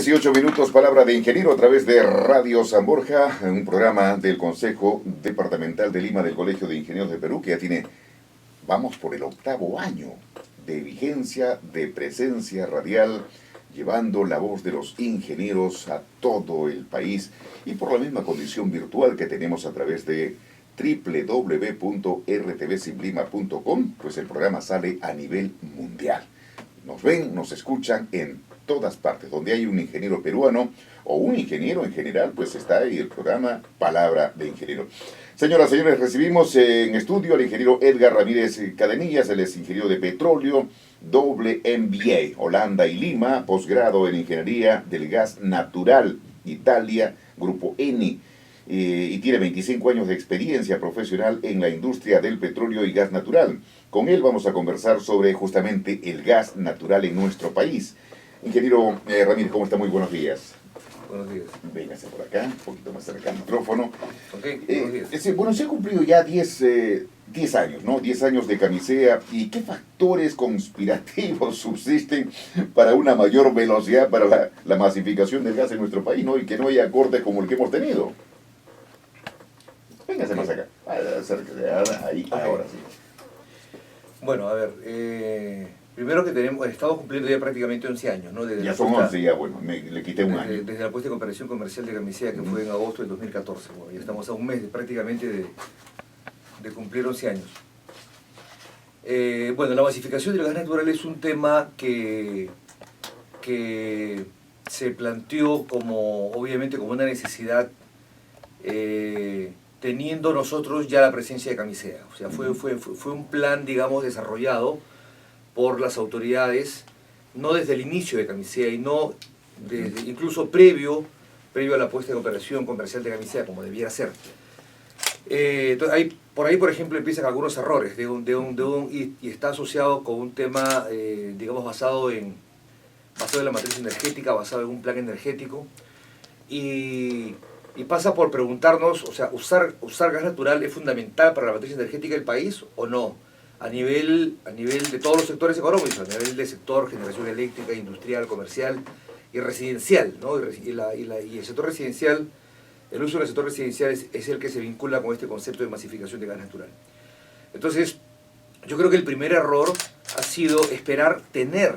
18 minutos, palabra de ingeniero a través de Radio San Borja, un programa del Consejo Departamental de Lima del Colegio de Ingenieros de Perú, que ya tiene, vamos por el 8º año de vigencia, de presencia radial, llevando la voz de los ingenieros a todo el país y por la misma condición virtual que tenemos a través de www.rtvsinlima.com, pues el programa sale a nivel mundial. Nos ven, nos escuchan en todas partes. Donde hay un ingeniero peruano o un ingeniero en general, pues está ahí el programa Palabra de Ingeniero. Señoras y señores, recibimos en estudio al ingeniero Edgar Ramírez Cadenillas. Él es ingeniero de petróleo, doble MBA, Holanda y Lima, posgrado en Ingeniería del Gas Natural, Italia, Grupo ENI. Y tiene 25 años de experiencia profesional en la industria del petróleo y gas natural. Con él vamos a conversar sobre justamente el gas natural en nuestro país. Ingeniero Ramírez, ¿cómo está? Muy buenos días. Buenos días. Véngase por acá, un poquito más cerca al micrófono. Ok, buenos días. Bueno, se ha cumplido ya 10 años, ¿no? 10 años de Camisea. ¿Y qué factores conspirativos subsisten para una mayor velocidad para la masificación del gas en nuestro país, ¿no? Y que no haya cortes como el que hemos tenido. Véngase más acá. Acérquese, ahí, ahora sí. Bueno, a ver, primero que estamos cumpliendo ya prácticamente 11 años, ¿no? Ya son 11, ya bueno, le quité un año. Desde la puesta en operación comercial de Camisea, que fue en agosto del 2014. Bueno, ya estamos a un mes prácticamente de cumplir 11 años. Bueno, la masificación del gas natural es un tema que se planteó obviamente como una necesidad, teniendo nosotros ya la presencia de Camisea. O sea, fue un plan, digamos, desarrollado por las autoridades, no desde el inicio de Camisea, y no incluso previo a la puesta en operación comercial de Camisea, como debiera ser. Entonces, por ahí, por ejemplo, empiezan algunos errores, y está asociado con un tema, digamos, basado en la matriz energética, basado en un plan energético, y pasa por preguntarnos, o sea, ¿usar gas natural es fundamental para la matriz energética del país o no? A nivel de todos los sectores económicos, a nivel del sector generación eléctrica, industrial, comercial y residencial, ¿no? Y el sector residencial, el uso del sector residencial es el que se vincula con este concepto de masificación de gas natural. Entonces, yo creo que el primer error ha sido esperar tener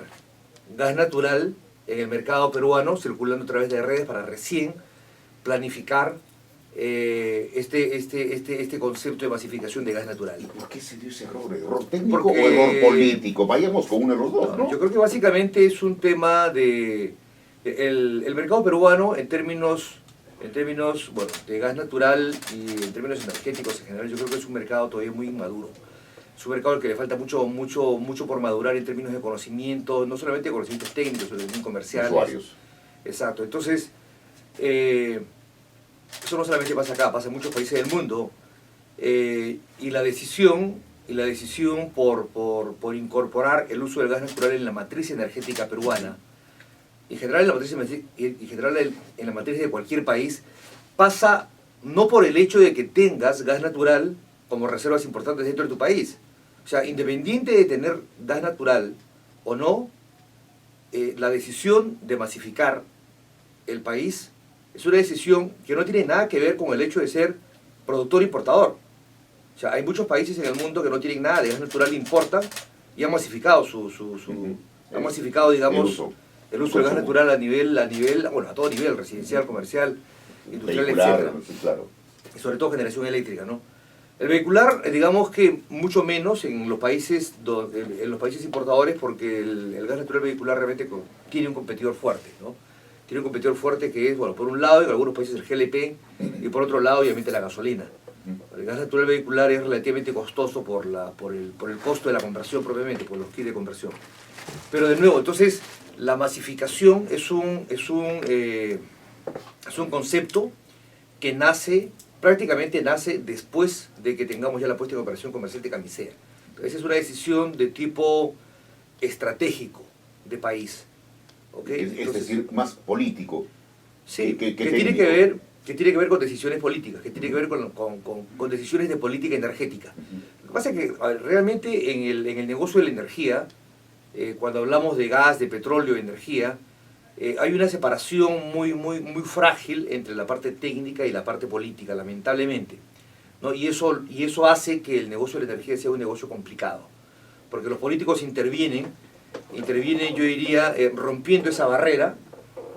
gas natural en el mercado peruano circulando a través de redes para recién planificar este concepto de masificación de gas natural. ¿Y por qué se dio ese error? ¿Error técnico o error político? Vayamos con uno de los dos, ¿no? Yo creo que básicamente es un tema de... El mercado peruano, en términos bueno, de gas natural y en términos energéticos en general, yo creo que es un mercado todavía muy inmaduro. Es un mercado al que le falta mucho por madurar en términos de conocimiento, no solamente de conocimientos técnicos, sino también comerciales. Usuarios. Exacto. Entonces, eso no solamente pasa acá, pasa en muchos países del mundo, y la decisión por incorporar el uso del gas natural en la matriz energética peruana, en general en la matriz de cualquier país, pasa no por el hecho de que tengas gas natural como reservas importantes dentro de tu país. O sea, independiente de tener gas natural o no, la decisión de masificar el país es una decisión que no tiene nada que ver con el hecho de ser productor importador. O sea, hay muchos países en el mundo que no tienen nada de gas natural, importan y han masificado han masificado, digamos, el uso del gas natural a todo nivel, residencial, comercial, industrial, etc. Claro. Y sobre todo generación eléctrica, ¿no? El vehicular, digamos que mucho menos en los países importadores, porque el gas natural vehicular realmente tiene un competidor fuerte, ¿no? Tiene un competidor fuerte que es, bueno, por un lado en algunos países el GLP y por otro lado obviamente la gasolina. El gas natural vehicular es relativamente costoso por el costo de la conversión propiamente, por los kits de conversión. Pero de nuevo, entonces la masificación es un concepto que prácticamente nace después de que tengamos ya la puesta en operación comercial de Camisea. Entonces es una decisión de tipo estratégico de país. ¿Okay? Es decir, más político. Sí, que tiene que ver con decisiones políticas, que tiene que ver con decisiones de política energética. Lo que pasa es que realmente en el negocio de la energía, cuando hablamos de gas, de petróleo, de energía, hay una separación muy frágil entre la parte técnica y la parte política, lamentablemente, ¿no? Y eso hace que el negocio de la energía sea un negocio complicado, porque los políticos intervienen yo diría, rompiendo esa barrera,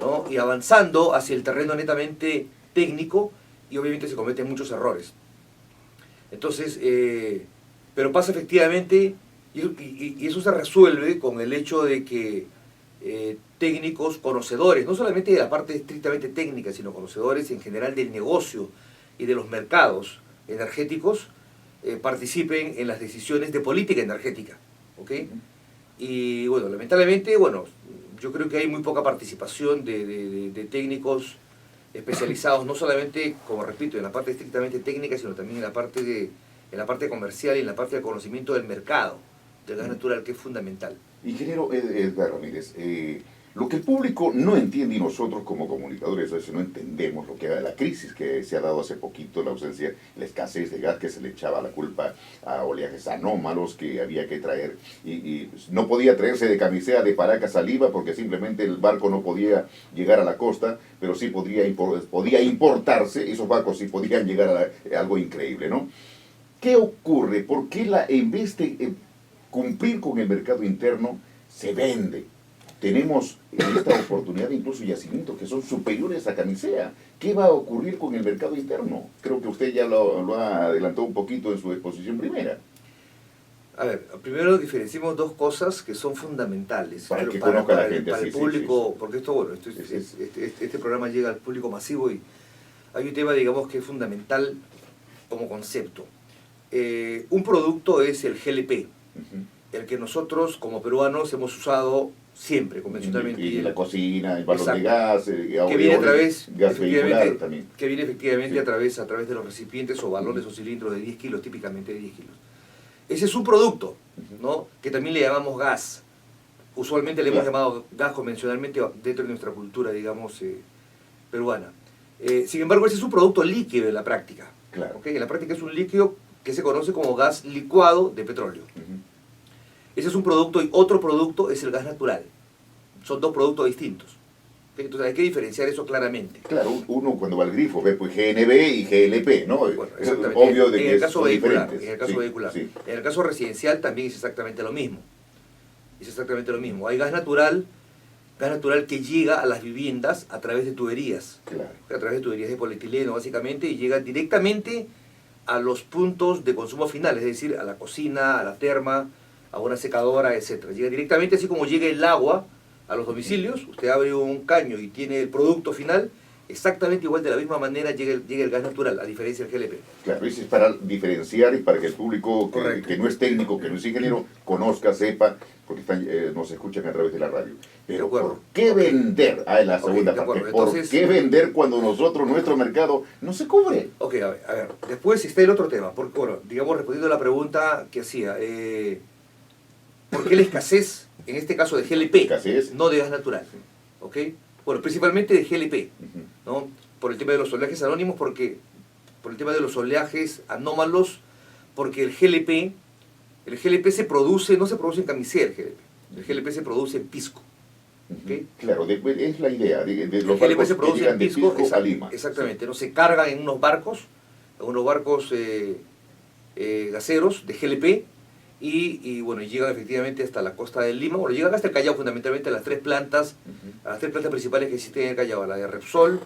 ¿no? Y avanzando hacia el terreno netamente técnico, y obviamente se cometen muchos errores. Entonces, pero pasa efectivamente, y eso se resuelve con el hecho de que técnicos conocedores, no solamente de la parte estrictamente técnica, sino conocedores en general del negocio y de los mercados energéticos, participen en las decisiones de política energética, ¿ok? Y bueno, lamentablemente, bueno, yo creo que hay muy poca participación de técnicos especializados, no solamente, como repito, en la parte estrictamente técnica, sino también en la parte comercial y en la parte del conocimiento del mercado del gas natural, que es fundamental. Ingeniero Edgar Ramírez, lo que el público no entiende y nosotros como comunicadores a veces no entendemos lo que era la crisis que se ha dado hace poquito, la ausencia, la escasez de gas, que se le echaba la culpa a oleajes anómalos que había que traer y no podía traerse de Camisea, de Paracas a Liva porque simplemente el barco no podía llegar a la costa, pero sí podía importarse, esos barcos sí podían llegar a algo increíble, ¿no? ¿Qué ocurre? ¿Por qué en vez de cumplir con el mercado interno se vende? Tenemos en esta oportunidad incluso yacimientos que son superiores a Camisea. ¿Qué va a ocurrir con el mercado interno? Creo que usted ya lo adelantó un poquito en su exposición primera. A ver, primero diferenciamos dos cosas que son fundamentales para que conozca la gente, para el público, porque este programa llega al público masivo y hay un tema, digamos, que es fundamental como concepto. Un producto es el GLP, el que nosotros como peruanos hemos usado siempre, convencionalmente. Y la cocina, el balón de gas, que viene a través, gas vehicular también. Que viene efectivamente a través de los recipientes o balones o cilindros de 10 kilos, típicamente de 10 kilos. Ese es un producto, ¿no? Que también le llamamos gas. Usualmente le hemos llamado gas convencionalmente dentro de nuestra cultura, digamos, peruana. Sin embargo, ese es un producto líquido en la práctica. Claro. ¿Okay? En la práctica es un líquido que se conoce como gas licuado de petróleo. Ese es un producto, y otro producto es el gas natural. Son dos productos distintos. ¿Okay? Entonces hay que diferenciar eso claramente. Claro, uno cuando va al grifo ve pues GNB y GLP, ¿no? Bueno, exactamente. Obvio de en que el caso son vehicular, diferentes. En el caso vehicular. Sí. En el caso residencial también es exactamente lo mismo. Es exactamente lo mismo. Hay gas natural que llega a las viviendas a través de tuberías. Claro. A través de tuberías de polietileno, básicamente, y llega directamente a los puntos de consumo final, es decir, a la cocina, a la terma, a una secadora, etc. Llega directamente, así como llega el agua a los domicilios, usted abre un caño y tiene el producto final, exactamente igual, de la misma manera llega el gas natural, a diferencia del GLP. Claro, eso es para diferenciar y para que el público que no es técnico, que no es ingeniero, conozca, sepa, porque nos escuchan a través de la radio. Pero ¿por qué vender? En la segunda parte. Entonces, ¿por qué vender cuando nuestro mercado no se cubre? Ok, a ver, después está el otro tema, porque, bueno, digamos, respondiendo a la pregunta que hacía, ¿por qué la escasez, en este caso de GLP, no de gas natural? ¿Ok? Bueno, principalmente de GLP, ¿no? Por el tema de los oleajes anónimos, por el tema de los oleajes anómalos, porque el GLP no se produce en Camisea, el GLP se produce en Pisco. ¿Okay? Claro, es la idea de los GLP barcos se produce que llegan en Pisco, de Pisco a Lima. Exactamente, ¿no? Se cargan en unos barcos gaseros de GLP, y bueno, llegan efectivamente hasta la costa de Lima, bueno, llegan hasta el Callao, fundamentalmente a las tres plantas principales que existen en el Callao, la de Repsol,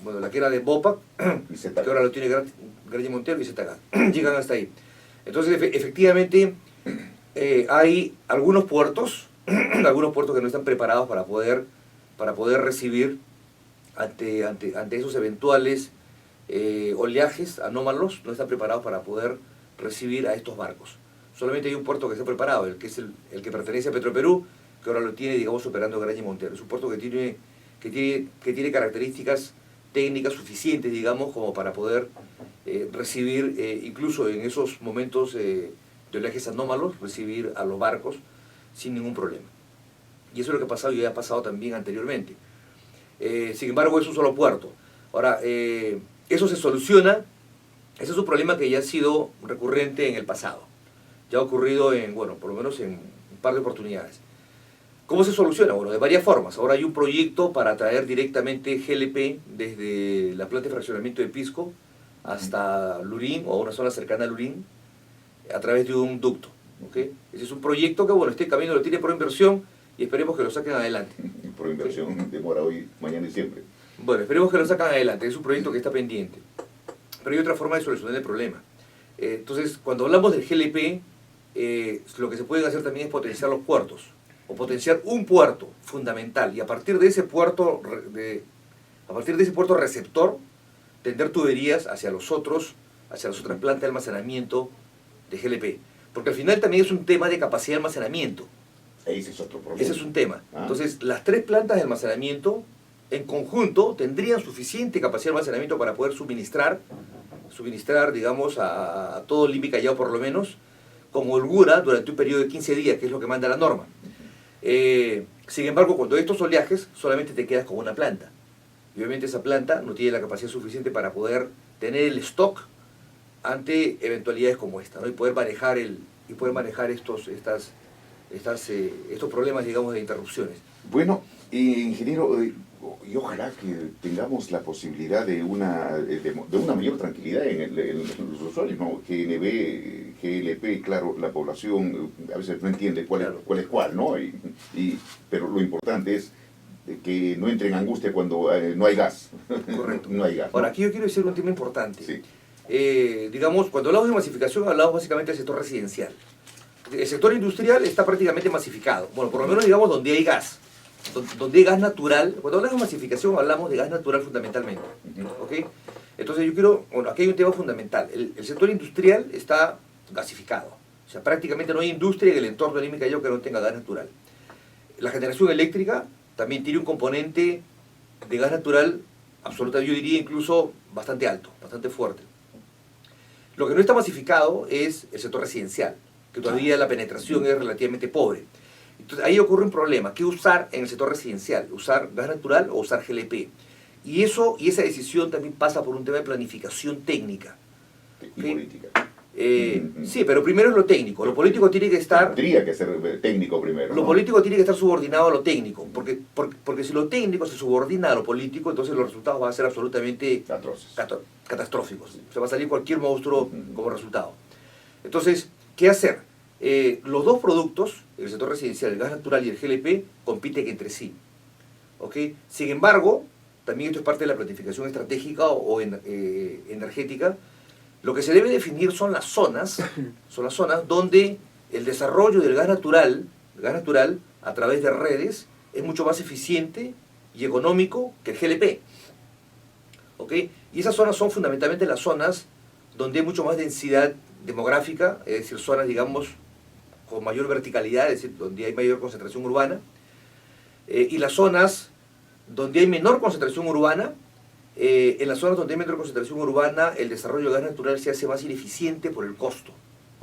bueno, la que era de Bopac, que ahora lo tiene Graña Montero, y Zetagas. Llegan hasta ahí. Entonces, efectivamente, hay algunos puertos que no están preparados para poder recibir ante esos eventuales oleajes anómalos, no están preparados para poder recibir a estos barcos. Solamente hay un puerto que está preparado, el que pertenece a Petroperú, que ahora lo tiene, digamos, operando Graña Montero. Es un puerto que tiene características técnicas suficientes, digamos, como para poder recibir, incluso en esos momentos de oleajes anómalos, recibir a los barcos sin ningún problema. Y eso es lo que ha pasado y ha pasado también anteriormente. Sin embargo, es un solo puerto. Ahora, eso se soluciona. Ese es un problema que ya ha sido recurrente en el pasado. Ya ha ocurrido por lo menos en un par de oportunidades. ¿Cómo se soluciona? Bueno, de varias formas. Ahora hay un proyecto para traer directamente GLP desde la planta de fraccionamiento de Pisco hasta Lurín o una zona cercana a Lurín a través de un ducto. ¿Okay? Ese es un proyecto que, bueno, este camino lo tiene por inversión y esperemos que lo saquen adelante. Por inversión demora hoy, mañana y siempre. Bueno, esperemos que lo saquen adelante. Es un proyecto que está pendiente. Pero hay otra forma de solucionar el problema. Entonces, cuando hablamos del GLP, lo que se puede hacer también es potenciar los puertos, o potenciar un puerto fundamental, y a partir de ese puerto, receptor, tender tuberías hacia las otras plantas de almacenamiento de GLP. Porque al final también es un tema de capacidad de almacenamiento. Ese es otro problema. Ese es un tema. Entonces, las 3 plantas de almacenamiento, en conjunto, tendrían suficiente capacidad de almacenamiento para poder suministrar, digamos, a todo el Limbe Callao por lo menos, con holgura durante un periodo de 15 días, que es lo que manda la norma. Sin embargo, cuando hay estos oleajes, solamente te quedas con una planta. Y obviamente esa planta no tiene la capacidad suficiente para poder tener el stock ante eventualidades como esta, ¿no? Y poder manejar estos problemas, digamos, de interrupciones. Bueno, ingeniero, y ojalá que tengamos la posibilidad de una mayor tranquilidad en los usuarios, ¿no? GNB, GLP, claro, la población a veces no entiende cuál es cuál, ¿no? Pero lo importante es que no entre en angustia cuando no hay gas. Correcto. No hay gas, ¿no? Ahora, aquí yo quiero decir un tema importante. Sí. Digamos, cuando hablamos de masificación, hablamos básicamente del sector residencial. El sector industrial está prácticamente masificado. Bueno, por lo menos, digamos, donde hay gas. Donde hay gas natural. Cuando hablamos de masificación, hablamos de gas natural fundamentalmente. ¿Okay? Entonces, aquí hay un tema fundamental. El sector industrial está gasificado. O sea, prácticamente no hay industria en el entorno del Limbe Callao que no tenga gas natural. La generación eléctrica también tiene un componente de gas natural absoluta, yo diría incluso bastante alto, bastante fuerte. Lo que no está masificado es el sector residencial, que todavía la penetración es relativamente pobre. Entonces ahí ocurre un problema. ¿Qué usar en el sector residencial? ¿Usar gas natural o usar GLP? Y esa decisión también pasa por un tema de planificación técnica. Y política. Sí, pero primero es lo técnico. Lo político tiene que estar... Tendría que ser técnico primero, Lo ¿no? político tiene que estar subordinado a lo técnico, porque si lo técnico se subordina a lo político, entonces los resultados van a ser absolutamente catastróficos. Se va a salir cualquier monstruo como resultado. Entonces, ¿qué hacer? Los dos productos, el sector residencial, el gas natural y el GLP, compiten entre sí. ¿Okay? Sin embargo, también esto es parte de la planificación estratégica o energética. Lo que se debe definir son las zonas donde el desarrollo del gas natural a través de redes es mucho más eficiente y económico que el GLP. ¿Okay? Y esas zonas son fundamentalmente las zonas donde hay mucho más densidad demográfica, es decir, zonas, digamos, con mayor verticalidad, es decir, donde hay mayor concentración urbana, y las zonas donde hay menor concentración urbana. En las zonas donde hay menor concentración urbana, el desarrollo de gas natural se hace más ineficiente por el costo.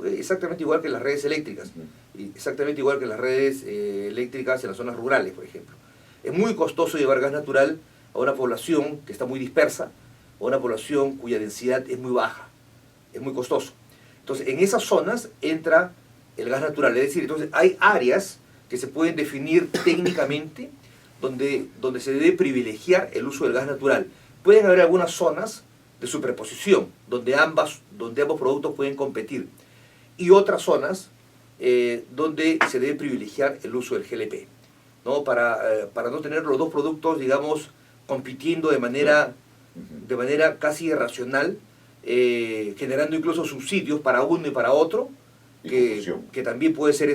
Exactamente igual que las redes eléctricas, y exactamente igual que las redes eléctricas en las zonas rurales, por ejemplo. Es muy costoso llevar gas natural a una población que está muy dispersa, o a una población cuya densidad es muy baja. Es muy costoso. Entonces, en esas zonas entra el gas natural. Es decir, entonces hay áreas que se pueden definir técnicamente donde se debe privilegiar el uso del gas natural. Pueden haber algunas zonas de superposición, donde ambos productos pueden competir, y otras zonas donde se debe privilegiar el uso del GLP, ¿no? Para no tener los dos productos, digamos, compitiendo de manera casi irracional, generando incluso subsidios para uno y para otro, que también puede ser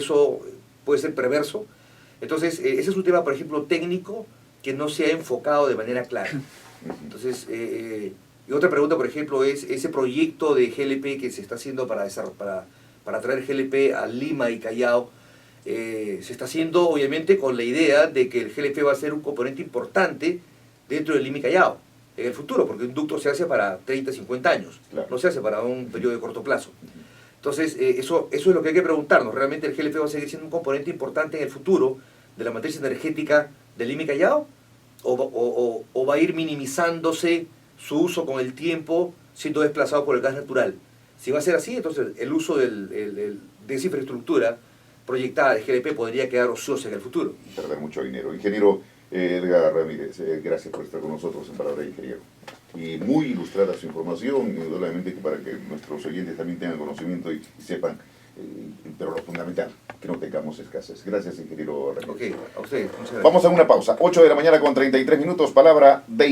perverso. Entonces, ese es un tema, por ejemplo, técnico, que no se ha enfocado de manera clara. Entonces, y otra pregunta, por ejemplo, es ese proyecto de GLP que se está haciendo para traer GLP a Lima y Callao. Se está haciendo, obviamente, con la idea de que el GLP va a ser un componente importante dentro del Lima y Callao en el futuro, porque un ducto se hace para 30, 50 años, claro. No se hace para un periodo de corto plazo. Entonces, eso es lo que hay que preguntarnos. ¿Realmente el GLP va a seguir siendo un componente importante en el futuro de la matriz energética del Lima y Callao? ¿O va a ir minimizándose su uso con el tiempo, siendo desplazado por el gas natural? Si va a ser así, entonces el uso de esa infraestructura proyectada de GLP podría quedar ociosa en el futuro. Perder mucho dinero. Ingeniero Edgar Ramírez, gracias por estar con nosotros en Palabra de Ingeniero. Y muy ilustrada su información, indudablemente para que nuestros oyentes también tengan conocimiento y sepan, pero lo fundamental, que no tengamos escasez. Gracias, ingeniero Ramírez. Ok, a ustedes. Muchas gracias. Vamos a una pausa. 8 de la mañana con 33 minutos. Palabra de